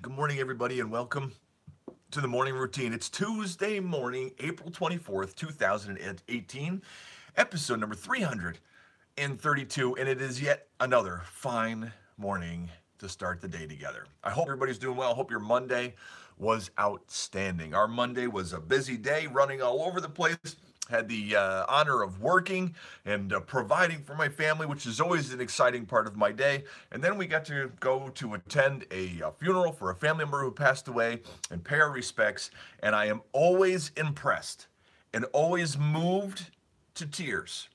Good morning, everybody, and welcome to the morning routine. It's Tuesday morning, April 24th, 2018, episode number 332, and it is yet another fine morning to start the day together. I hope everybody's doing well. I hope your Monday was outstanding. Our Monday was a busy day, running all over the place. Had the honor of working and providing for my family, which is always an exciting part of my day. And then we got to go to attend a funeral for a family member who passed away and pay our respects. And I am always impressed and always moved to tears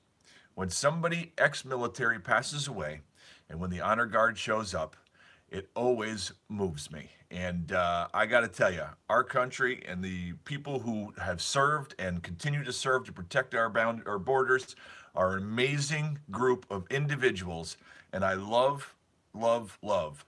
when somebody ex-military passes away and when the honor guard shows up. It always moves me. And I got to tell you, our country and the people who have served and continue to serve to protect our borders are an amazing group of individuals. And I love, love, love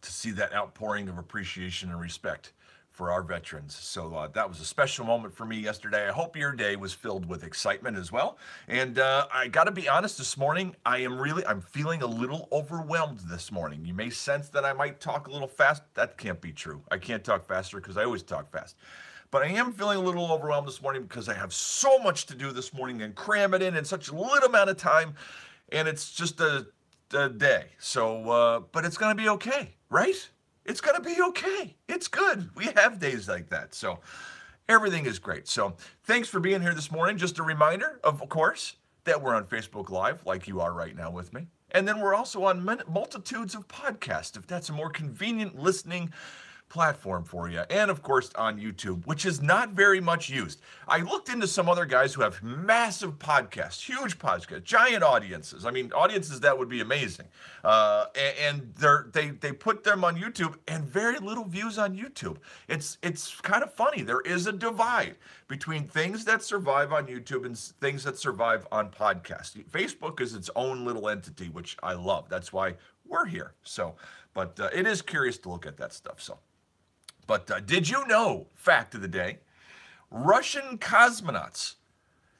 to see that outpouring of appreciation and respect for our veterans. So that was a special moment for me yesterday. I hope your day was filled with excitement as well. And I got to be honest, this morning, I'm feeling a little overwhelmed this morning. You may sense that I might talk a little fast. That can't be true. I can't talk faster because I always talk fast. But I am feeling a little overwhelmed this morning because I have so much to do this morning and cram it in such a little amount of time. And it's just a day. So, but it's going to be okay, right? It's going to be okay. It's good. We have days like that. So everything is great. So thanks for being here this morning. Just a reminder, of course, that we're on Facebook Live like you are right now with me. And then we're also on multitudes of podcasts, if that's a more convenient listening platform for you. And of course on YouTube, which is not very much used. I looked into some other guys who have massive podcasts, huge podcasts, giant audiences. I mean, audiences that would be amazing. And they put them on YouTube and very little views on YouTube. It's kind of funny. There is a divide between things that survive on YouTube and things that survive on podcasts. Facebook is its own little entity, which I love. That's why we're here. So, but it is curious to look at that stuff. So. But did you know, fact of the day, Russian cosmonauts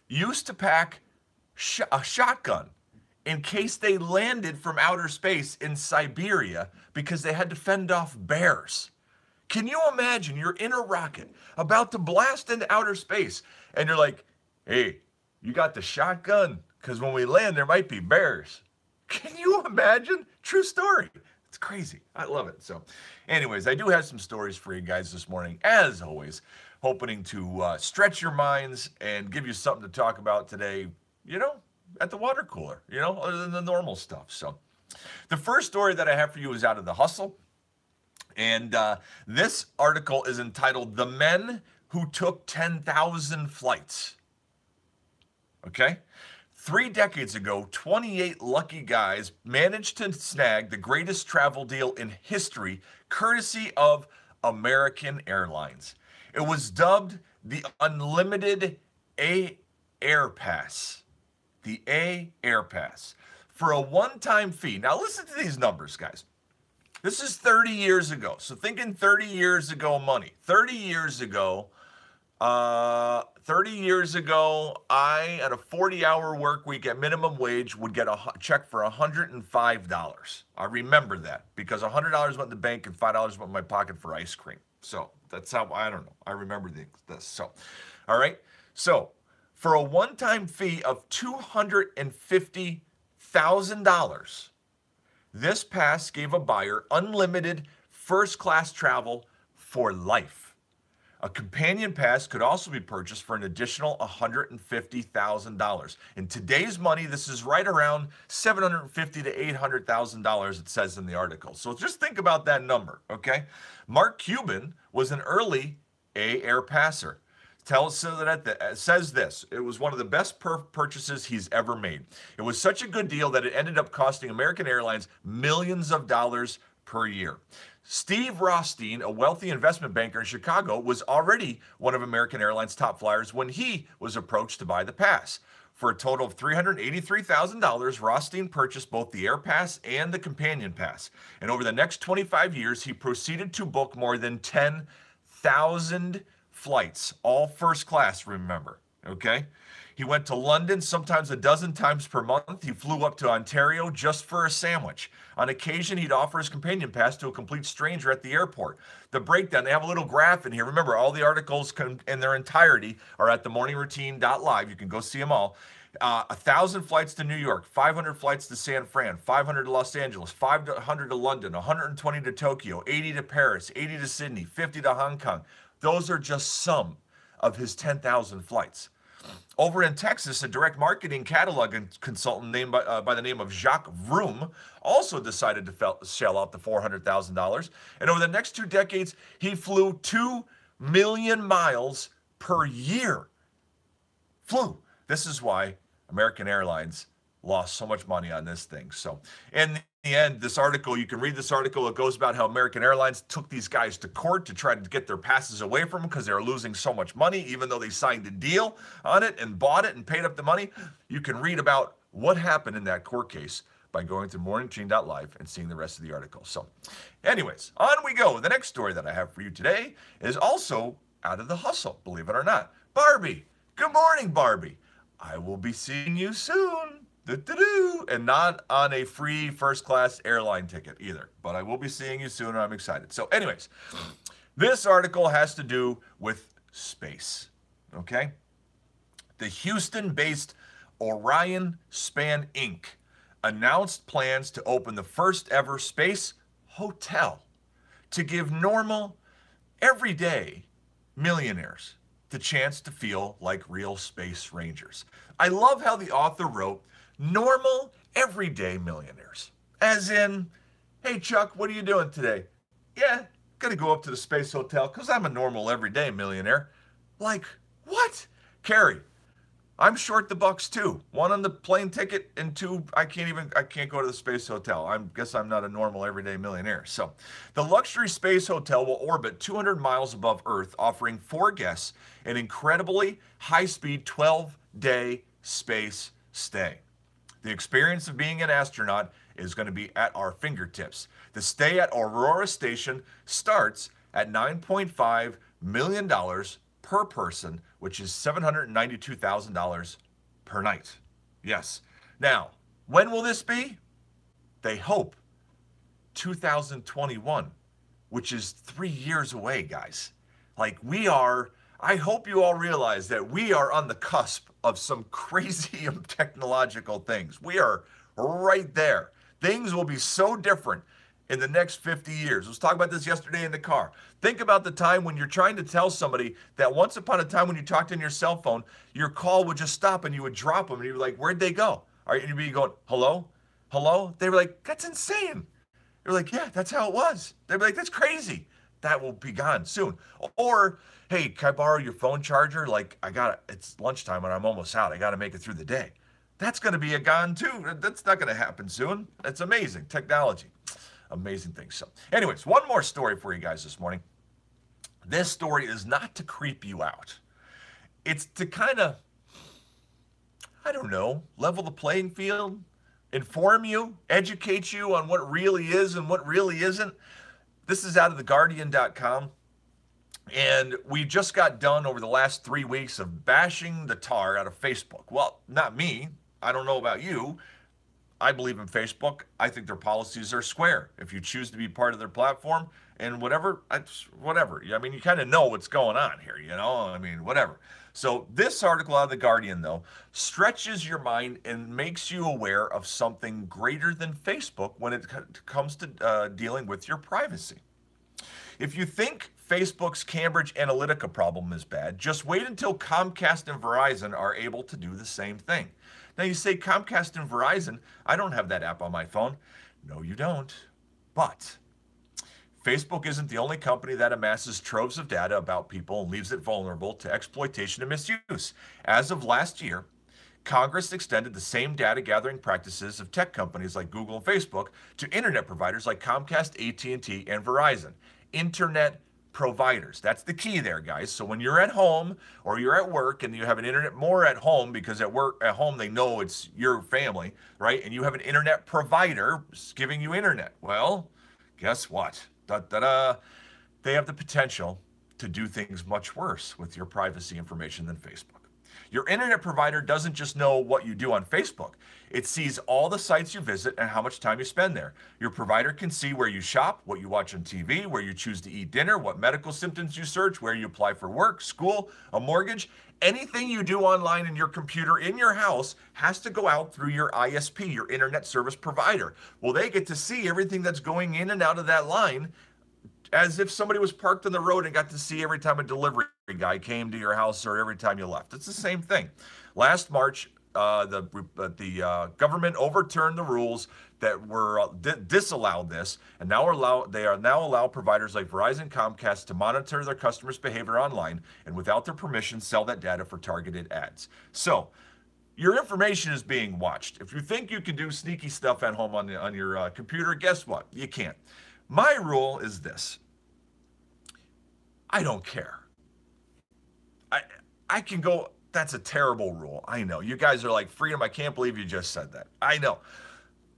used to pack a shotgun in case they landed from outer space in Siberia because they had to fend off bears. Can you imagine you're in a rocket about to blast into outer space and you're like, hey, you got the shotgun? Because when we land, there might be bears. Can you imagine? True story. It's crazy. I love it. So anyways, I do have some stories for you guys this morning, as always, hoping to stretch your minds and give you something to talk about today, at the water cooler, other than the normal stuff. So the first story that I have for you is out of The Hustle. And this article is entitled, "The Men Who Took 10,000 Flights." Okay? 3 decades ago, 28 lucky guys managed to snag the greatest travel deal in history, courtesy of American Airlines. It was dubbed the Unlimited AAirpass. The AAirpass. For a one-time fee. Now listen to these numbers, guys. This is 30 years ago. So thinking 30 years ago money. 30 years ago, I, at a 40-hour work week at minimum wage, would get a check for $105. I remember that because $100 went in the bank and $5 went in my pocket for ice cream. So that's how, I don't know. I remember this. So, all right. So for a one-time fee of $250,000, this pass gave a buyer unlimited first-class travel for life. A companion pass could also be purchased for an additional $150,000. In today's money, this is right around $750,000 to $800,000, it says in the article. So just think about that number, okay? Mark Cuban was an early AAirpasser. Says this, it was one of the best purchases he's ever made. It was such a good deal that it ended up costing American Airlines millions of dollars per year. Steve Rothstein, a wealthy investment banker in Chicago, was already one of American Airlines' top flyers when he was approached to buy the pass. For a total of $383,000, Rothstein purchased both the AirPass and the companion pass. And over the next 25 years, he proceeded to book more than 10,000 flights, all first class, remember, okay? He went to London sometimes a dozen times per month. He flew up to Ontario just for a sandwich. On occasion, he'd offer his companion pass to a complete stranger at the airport. The breakdown, they have a little graph in here. Remember, all the articles in their entirety are at themorningroutine.live. You can go see them all. 1,000 flights to New York, 500 flights to San Fran, 500 to Los Angeles, 500 to London, 120 to Tokyo, 80 to Paris, 80 to Sydney, 50 to Hong Kong. Those are just some of his 10,000 flights. Over in Texas, a direct marketing catalog consultant named by the name of Jacques Vroom also decided to shell out the $400,000. And over the next 2 decades, he flew 2 million miles per year. Flew. This is why American Airlines lost so much money on this thing. So in the end, this article, you can read this article. It goes about how American Airlines took these guys to court to try to get their passes away from them because they were losing so much money, even though they signed a deal on it and bought it and paid up the money. You can read about what happened in that court case by going to morningroutine.live and seeing the rest of the article. So anyways, on we go. The next story that I have for you today is also out of the hustle, believe it or not. Barbie. Good morning, Barbie. I will be seeing you soon. And not on a free first-class airline ticket either. But I will be seeing you soon, and I'm excited. So anyways, this article has to do with space, okay? The Houston-based Orion Span Inc. announced plans to open the first-ever space hotel to give normal, everyday millionaires the chance to feel like real space rangers. I love how the author wrote, normal, everyday millionaires. As in, hey, Chuck, what are you doing today? Yeah, gonna go up to the space hotel because I'm a normal, everyday millionaire. Like, what? Carrie, I'm short the bucks too. 1 on the plane ticket and 2, I can't go to the space hotel. I guess I'm not a normal everyday millionaire. So the luxury space hotel will orbit 200 miles above Earth, offering 4 guests an incredibly high-speed 12-day space stay. The experience of being an astronaut is going to be at our fingertips. The stay at Aurora Station starts at $9.5 million per person, which is $792,000 per night. Yes. Now, when will this be? They hope 2021, which is 3 years away, guys. Like I hope you all realize that we are on the cusp of some crazy technological things. We are right there. Things will be so different in the next 50 years. I was talking about this yesterday in the car. Think about the time when you're trying to tell somebody that once upon a time when you talked on your cell phone, your call would just stop and you would drop them and you'd be like, where'd they go? And you'd be going, hello? Hello? They were like, that's insane. You're like, yeah, that's how it was. They'd be like, that's crazy. That will be gone soon. Or, hey, can I borrow your phone charger? Like, it's lunchtime and I'm almost out. I got to make it through the day. That's going to be gone too. That's not going to happen soon. It's amazing. Technology. Amazing things. So anyways, one more story for you guys this morning. This story is not to creep you out. It's to kind of, I don't know, level the playing field, inform you, educate you on what really is and what really isn't. This is out of theguardian.com. And we just got done over the last 3 weeks of bashing the tar out of Facebook. Well, not me. I don't know about you. I believe in Facebook. I think their policies are square. If you choose to be part of their platform and whatever. I mean, you kind of know what's going on here, you know? I mean, whatever. So this article out of The Guardian, though, stretches your mind and makes you aware of something greater than Facebook when it comes to dealing with your privacy. If you think Facebook's Cambridge Analytica problem is bad, just wait until Comcast and Verizon are able to do the same thing. Now you say, Comcast and Verizon, I don't have that app on my phone. No, you don't. But Facebook isn't the only company that amasses troves of data about people and leaves it vulnerable to exploitation and misuse. As of last year, Congress extended the same data gathering practices of tech companies like Google and Facebook to internet providers like Comcast, AT&T, and Verizon. Internet providers. That's the key there, guys. So when you're at home or you're at work and you have an internet more at home, because at home they know it's your family, right? And you have an internet provider giving you internet. Well, guess what? They have the potential to do things much worse with your privacy information than Facebook. Your internet provider doesn't just know what you do on Facebook. It sees all the sites you visit and how much time you spend there. Your provider can see where you shop, what you watch on TV, where you choose to eat dinner, what medical symptoms you search, where you apply for work, school, a mortgage. Anything you do online in your computer in your house has to go out through your ISP, your internet service provider. Well, they get to see everything that's going in and out of that line as if somebody was parked on the road and got to see every time a delivery guy came to your house or every time you left. It's the same thing. Last March, the government overturned the rules that were disallowed this, and they now allow providers like Verizon, Comcast to monitor their customers' behavior online and without their permission sell that data for targeted ads. So your information is being watched. If you think you can do sneaky stuff at home on your computer, guess what? You can't. My rule is this. I don't care. I can go, that's a terrible rule. I know. You guys are like, Freedom, I can't believe you just said that. I know.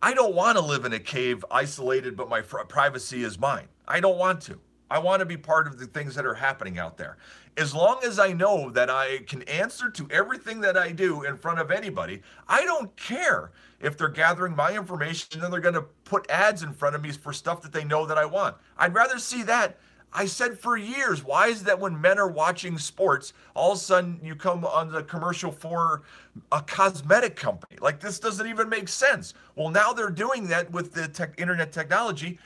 I don't want to live in a cave isolated, but my privacy is mine. I don't want to. I want to be part of the things that are happening out there. As long as I know that I can answer to everything that I do in front of anybody, I don't care if they're gathering my information and they're going to put ads in front of me for stuff that they know that I want. I'd rather see that. I said for years, why is that when men are watching sports, all of a sudden you come on the commercial for a cosmetic company? Like, this doesn't even make sense. Well, now they're doing that with the internet technology.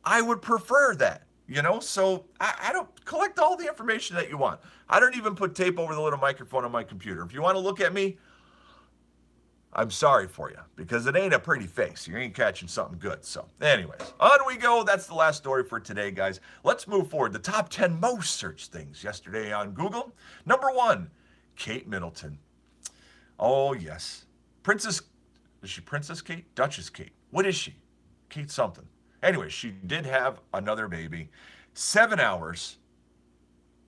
I would prefer that, you know? So I don't collect all the information that you want. I don't even put tape over the little microphone on my computer. If you want to look at me, I'm sorry for you, because it ain't a pretty face. You ain't catching something good. So anyways, on we go. That's the last story for today, guys. Let's move forward. The top 10 most searched things yesterday on Google. Number 1, Kate Middleton. Oh, yes. Is she Princess Kate? Duchess Kate. What is she? Kate something. Anyway, she did have another baby. 7 hours.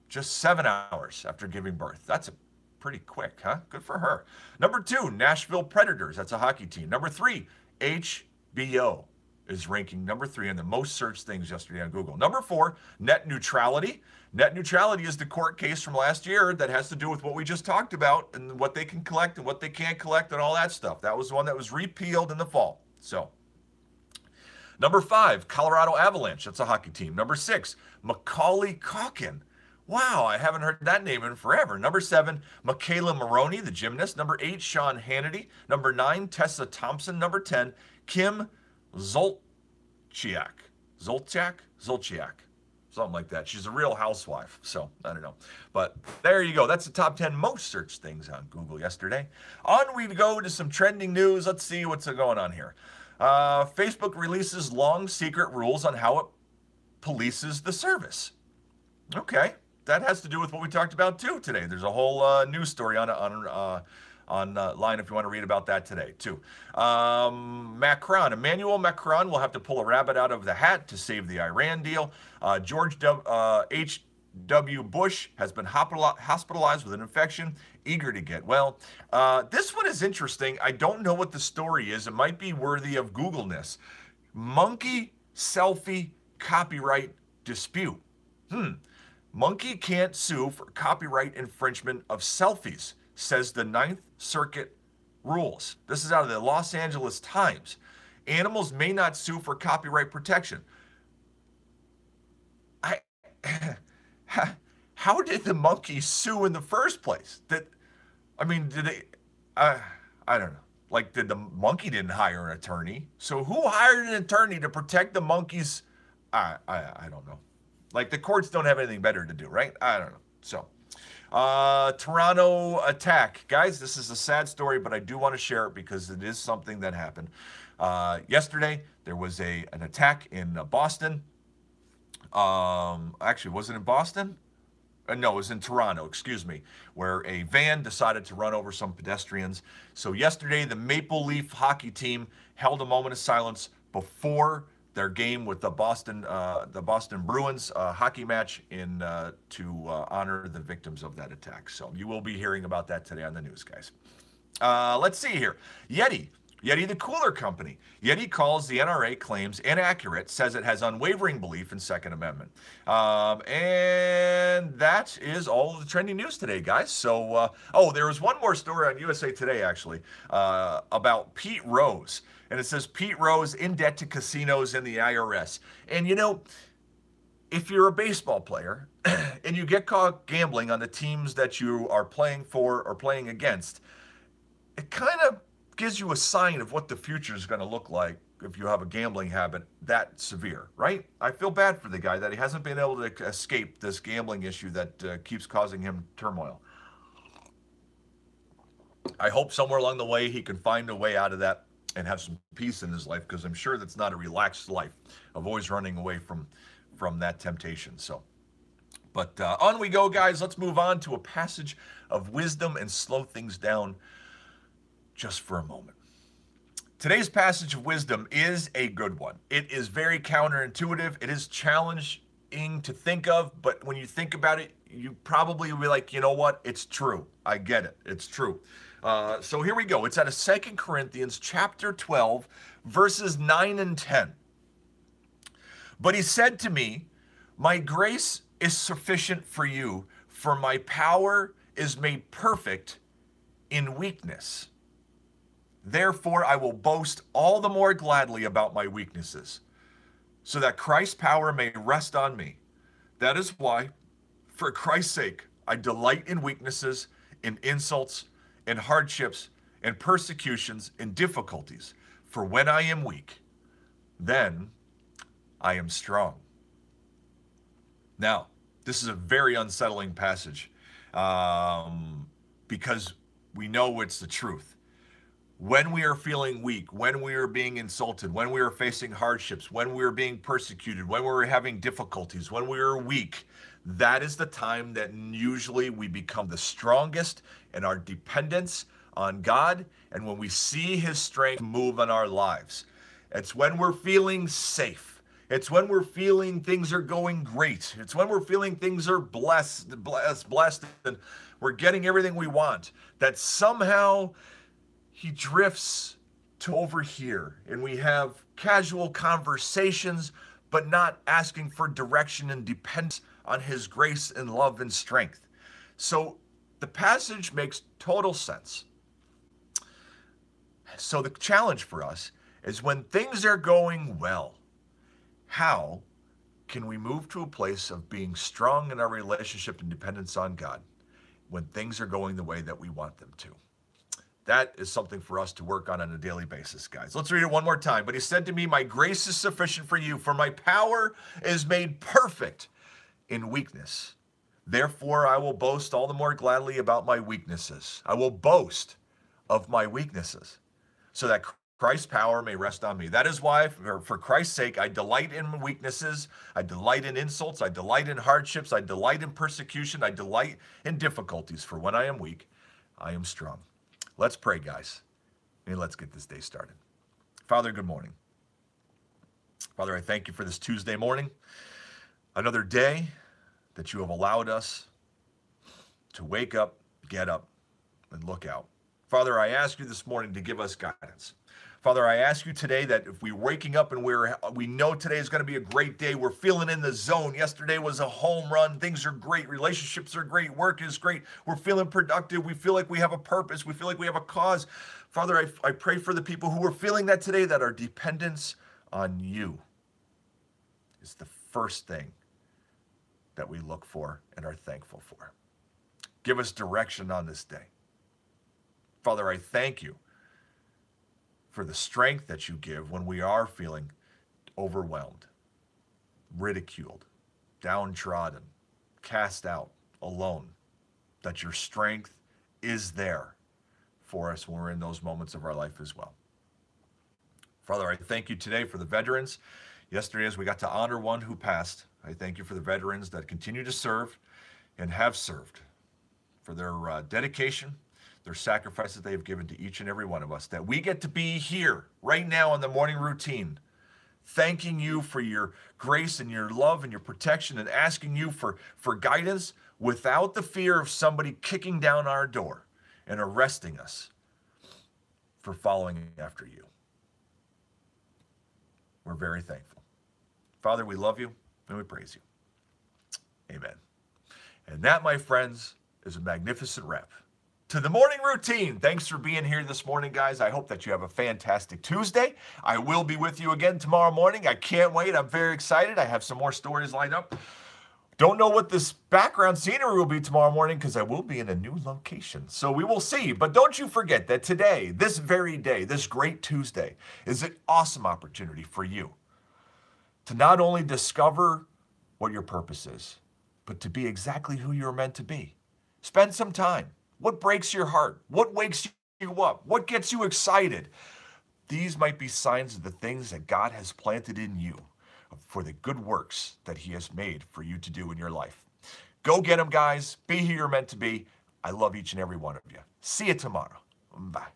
Just 7 hours after giving birth. That's pretty quick, huh? Good for her. Number 2, Nashville Predators. That's a hockey team. Number 3, HBO is ranking number 3 on the most searched things yesterday on Google. Number 4, net neutrality. Net neutrality is the court case from last year that has to do with what we just talked about and what they can collect and what they can't collect and all that stuff. That was the one that was repealed in the fall. So, number 5, Colorado Avalanche. That's a hockey team. Number 6, Macaulay Culkin. Wow, I haven't heard that name in forever. Number 7, Michaela Maroney, the gymnast. Number 8, Sean Hannity. Number 9, Tessa Thompson. Number 10, Kim Zolciak. Something like that. She's a real housewife, so I don't know. But there you go. That's the top 10 most searched things on Google yesterday. On we go to some trending news. Let's see what's going on here. Facebook releases long secret rules on how it polices the service. Okay. That has to do with what we talked about too today. There's a whole news story online if you want to read about that today too. Emmanuel Macron will have to pull a rabbit out of the hat to save the Iran deal. George H.W. Bush has been hospitalized with an infection, eager to get well. This one is interesting. I don't know what the story is. It might be worthy of Googleness. Monkey selfie copyright dispute. Monkey can't sue for copyright infringement of selfies, says the Ninth Circuit rules. This is out of the Los Angeles Times. Animals may not sue for copyright protection. How did the monkey sue in the first place? Did they? I don't know. Like, did the monkey didn't hire an attorney? So who hired an attorney to protect the monkeys? I don't know. Like, the courts don't have anything better to do, right? I don't know. So, Toronto attack. Guys, this is a sad story, but I do want to share it because it is something that happened. Yesterday, there was an attack in Boston. Actually, was it in Boston? No, it was in Toronto, excuse me, where a van decided to run over some pedestrians. So yesterday, the Maple Leaf hockey team held a moment of silence before their game with the Boston Bruins hockey match to honor the victims of that attack. So you will be hearing about that today on the news, guys. Let's see here. Yeti Yeti the cooler company. Yeti calls the NRA claims inaccurate, says it has unwavering belief in Second Amendment. And that is all of the trending news today, guys. So, there was one more story on USA Today, actually, about Pete Rose. And it says, Pete Rose in debt to casinos and the IRS. And, you know, if you're a baseball player and you get caught gambling on the teams that you are playing for or playing against, it kind of gives you a sign of what the future is going to look like if you have a gambling habit that severe, right? I feel bad for the guy that he hasn't been able to escape this gambling issue that keeps causing him turmoil. I hope somewhere along the way he can find a way out of that and have some peace in his life, because I'm sure that's not a relaxed life of always running away from that temptation. So, but on we go, guys. Let's move on to a passage of wisdom and slow things down just for a moment. Today's passage of wisdom is a good one. It is very counterintuitive. It is challenging to think of, but when you think about it, you probably will be like, you know what? It's true. I get it. It's true. So here we go. It's out of 2 Corinthians chapter 12, verses 9 and 10. But he said to me, my grace is sufficient for you, for my power is made perfect in weakness. Therefore, I will boast all the more gladly about my weaknesses, so that Christ's power may rest on me. That is why, for Christ's sake, I delight in weaknesses, in insults, in hardships, in persecutions, in difficulties. For when I am weak, then I am strong. Now, this is a very unsettling passage because we know it's the truth. When we are feeling weak, when we are being insulted, when we are facing hardships, when we are being persecuted, when we're having difficulties, when we are weak, that is the time that usually we become the strongest in our dependence on God, and when we see his strength move in our lives. It's when we're feeling safe. It's when we're feeling things are going great. It's when we're feeling things are blessed, and we're getting everything we want, that somehow he drifts to over here, and we have casual conversations, but not asking for direction and dependence on his grace and love and strength. So the passage makes total sense. So the challenge for us is, when things are going well, how can we move to a place of being strong in our relationship and dependence on God when things are going the way that we want them to? That is something for us to work on a daily basis, guys. Let's read it one more time. But he said to me, my grace is sufficient for you, for my power is made perfect in weakness. Therefore, I will boast all the more gladly about my weaknesses. I will boast of my weaknesses, so that Christ's power may rest on me. That is why, for Christ's sake, I delight in weaknesses. I delight in insults. I delight in hardships. I delight in persecution. I delight in difficulties. For when I am weak, I am strong. Let's pray, guys, and let's get this day started. Father, good morning. Father, I thank you for this Tuesday morning, another day that you have allowed us to wake up, get up, and look out. Father, I ask you this morning to give us guidance. Father, I ask you today that if we're waking up and we know today is going to be a great day, we're feeling in the zone. Yesterday was a home run. Things are great. Relationships are great. Work is great. We're feeling productive. We feel like we have a purpose. We feel like we have a cause. Father, I pray for the people who are feeling that today, that our dependence on you is the first thing that we look for and are thankful for. Give us direction on this day. Father, I thank you for the strength that you give when we are feeling overwhelmed, ridiculed, downtrodden, cast out, alone, that your strength is there for us when we're in those moments of our life as well. Father, I thank you today for the veterans. Yesterday, as we got to honor one who passed, I thank you for the veterans that continue to serve and have served, for their dedication, their sacrifices they have given to each and every one of us, that we get to be here right now on the morning routine, thanking you for your grace and your love and your protection, and asking you for guidance without the fear of somebody kicking down our door and arresting us for following after you. We're very thankful. Father, we love you and we praise you. Amen. And that, my friends, is a magnificent wrap to the morning routine. Thanks for being here this morning, guys. I hope that you have a fantastic Tuesday. I will be with you again tomorrow morning. I can't wait. I'm very excited. I have some more stories lined up. Don't know what this background scenery will be tomorrow morning because I will be in a new location. So we will see. But don't you forget that today, this very day, this great Tuesday, is an awesome opportunity for you to not only discover what your purpose is, but to be exactly who you're meant to be. Spend some time. What breaks your heart? What wakes you up? What gets you excited? These might be signs of the things that God has planted in you for the good works that he has made for you to do in your life. Go get them, guys. Be who you're meant to be. I love each and every one of you. See you tomorrow. Bye.